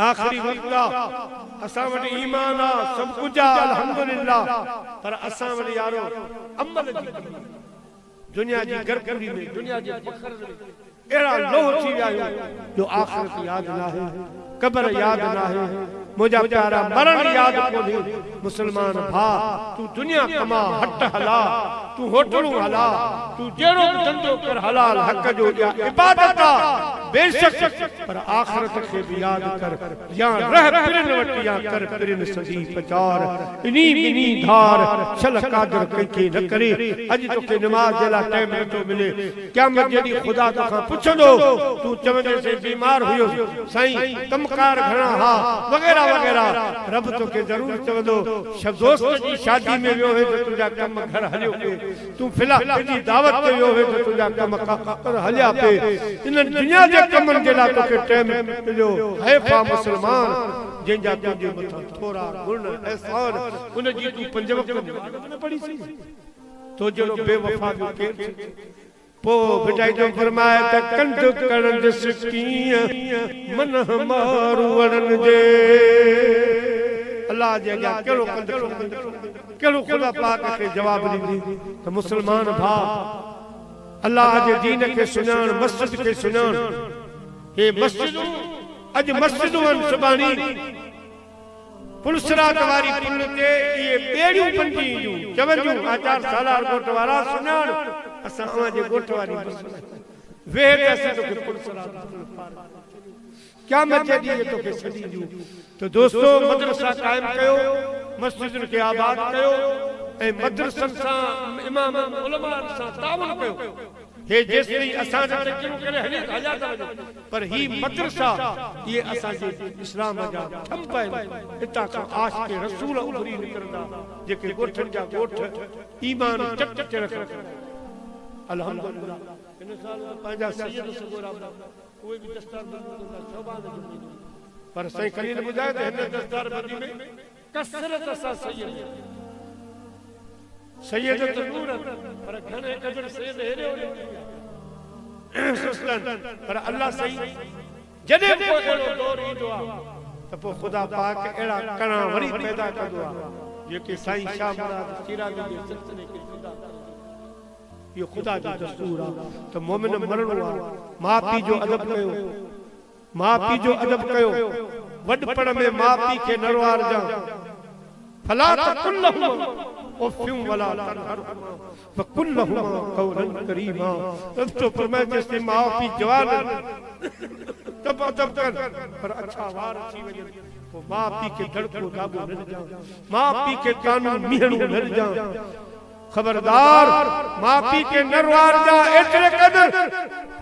आखिरी वक्त असां वटि ईमान आ, सब कुछ आ, अल्हम्दुलिल्लाह, पर असां वटि यारो अमल जी दुनिया जी गरकरी में, दुनिया जे फखर में एड़ा लोह थी विया आहियूं जो आखिरत याद ना है, कब्र याद ना है, मुझा प्यारा मरण याद कोन्हे। मुसलमान भा तू दुनिया कमा, हट हला, तू होटलू हला, तू जेड़ो धंधो कर, हलाल हक जो या इबादत आ बेशक, पर आखिरत के भी याद कर। या रह पिरन वट या कर पिरन सदी पचार, इनी बिनी धार छल कादर के न करे। अज तो के नमाज देला टाइम न तो मिले, क़यामत जेडी खुदा तो का पुछंदो तू चवंदे से बीमार हुयो साईं, कमकार घणा हा वगैरह वगैरह, रब तो के जरूर चवंदो दोस्त जी शादी में वियो है तो तुझा कम घर हलियो पे, तू फिलहाल जी दावत पे वियो है तो तुझा कम कर हलिया पे। इन दुनिया जे कमन जे ला तो के टाइम मिलियो है फा मुसलमान, जंजा तुझे मथा थोड़ा गुण एहसान, उन जी तू पंज वक्त न पढ़ी सी तो जड़ो बेवफा जो के पो बिटाई जो फरमाए त कंठ करण दिस कीअं मन हमारू वणन जे। अल्लाह जे अॻियां कहिड़ो कंध कहिड़ो खुदा पाक खे जवाब ॾींदी त मुसलमान भा अल्लाह जे दीन खे सुञाण, मस्जिद खे सुञाण। हे मस्जिदूं अॼु मस्जिदूं आहिनि, सुभाणी पुलसरात वारी पुल ते इहे ॿेड़ियूं बंदी ईंदियूं, चवंदियूं आचार सालार ॻोठ वारा सुञाण असां अवां जे ॻोठ वारी वेह ते असां तोखे पुलसरात क़यामत जे ॾींहुं तोखे छॾींदियूं। तो दोस्तों मदरसा कायम कयो, मस्जिदुनि खे आबाद कयो ऐं मदरसनि सां इमाम उलमा सां तावन कयो। हे जेसिताईं असां जा तकियूं करे हलिया था वञो, पर ही मदरसा ये असां जे इस्लाम जा थंब आहिनि। हितां खां आशिक़ रसूल उभरी निकिरंदा, जेके ॻोठनि जा ॻोठ ईमान चट चट रखनि। अल्हम्दुलिल्लाह इन साल पंहिंजा सैयद सगोरा कोई भी दस्तार बंदी शौबान जो महीनो, पर साईं खलील ॿुधाए त हिन दस्तार बंदी में कसरत सां सैयद तो नूर, पर घणे कदर सैयद हेरे होरे सुस्तन। पर अल्लाह सही जॾहिं को अहिड़ो दौर ईंदो आहे त पोइ ख़ुदा पाक अहिड़ा कणा वरी पैदा कंदो आहे जेके साईं शाह मुराद चिरागी जे सिलसिले खे ज़िंदा कंदा। इहो ख़ुदा जो दस्तूर आहे त मोमिन मरणो आहे। माउ पीउ जो अदब कयो, माउ पीउ जो अदब कयो, वॾपण में माउ पीउ खे न रुआरजां। फला तकुल्लहुमा उफ़्फिन वला तनहरहुमा वकुल्लहुमा क़ौलन करीमा। रब तो फरमाए जेसिताईं माउ पीउ जवान तब अदब कर, पर अच्छा वार थी वञे पोइ माउ पीउ खे धड़को दाबो न ॾिजां, माउ पीउ खे कानून मिहणो न ॾिजां। खबरदार माउ पीउ खे न रुआरजां एतिरे क़दर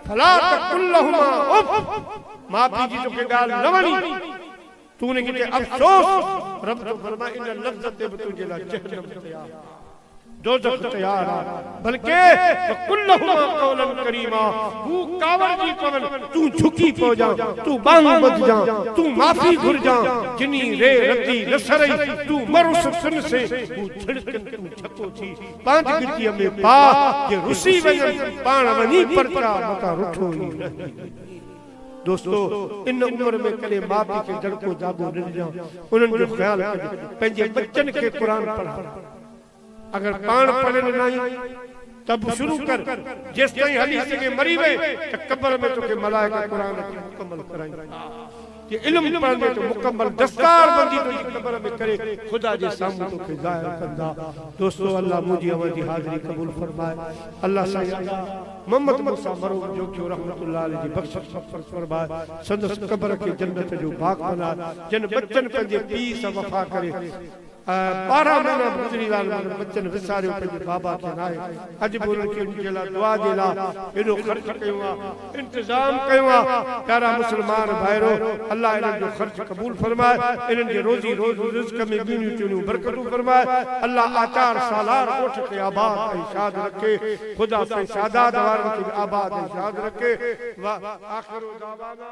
फला तकुल्लहुमा उफ़, माउ पीउ जी तोखे ॻाल्हि न वणी तूने के अफसोस। रब तो फरमाए इन लफ्ज़त पे तुझे ला जहन्नम तैयार, दोज़ख तैयार है, बल्कि कुल्लहुमा कौलन करीमा। तू कावड़ जी कवन, तू झुकी पो जा, तू बांग बज जा, तू माफी घुर जा, जिनी रे रती नसरई तू मरुस सुन से तू छिड़कन तू छको थी पांच गिटिया में पा के रुसी वजन पाण वनी परचा मता रुठो ही नहीं। दोस्तों इन उम्र में कले मां पीउ खे धड़को दाबो न ॾिजां, उन्हनि जो ख़्याल कजो, पंहिंजे बच्चनि खे क़ुर पढ़ा। अगर पाण पढ़ियल न आहीं तब शुरू कर, जेसिताईं हली सघे मरी वए त क़ब्र में तोखे मलाइका क़ुर खे मुकम्मल कराईंदा। कि इल्म पढ़ंदे तो मुकम्मल दस्तार बंदी तुझी क़ब्र में करे खुदा जे साम्हूं तोखे ज़ाहिर कंदा। दोस्तों अल्लाह मुंहिंजी अवां जी हाज़िरी क़बूल फरमाए। अल्लाह साईं मोहम्मद मूसा मरूम जो कि रहमतुल्लाह अलैहि जी बख्शिश फरमाए, संदस क़ब्र के जन्नत जो बाग बनाए, जिन बच्चन पंहिंजे पीउ सां वफ़ा करे 12 महीना गुज़री विया बच्चन विसारियो पंहिंजे बाबा खे नाहे। अॼु बि उन्हनि खे उनजे लाइ दुआ जे लाइ एॾो ख़र्च कयो आहे, इंतज़ाम कयो आहे। प्यारा मुस्लमान भाइरो अल्लाह इन्हनि जो ख़र्च क़बूल फरमाए, इन्हनि जे रोज़ी रिज़्क़ में ॿियूं टियूं बरकतूं फरमाए। अल्लाह आचार सालार ॻोठ खे आबाद ऐं शाद रखे, ख़ुदा से शादात वारनि खे आबाद ऐं शाद रखे। वा आख़िर दावाना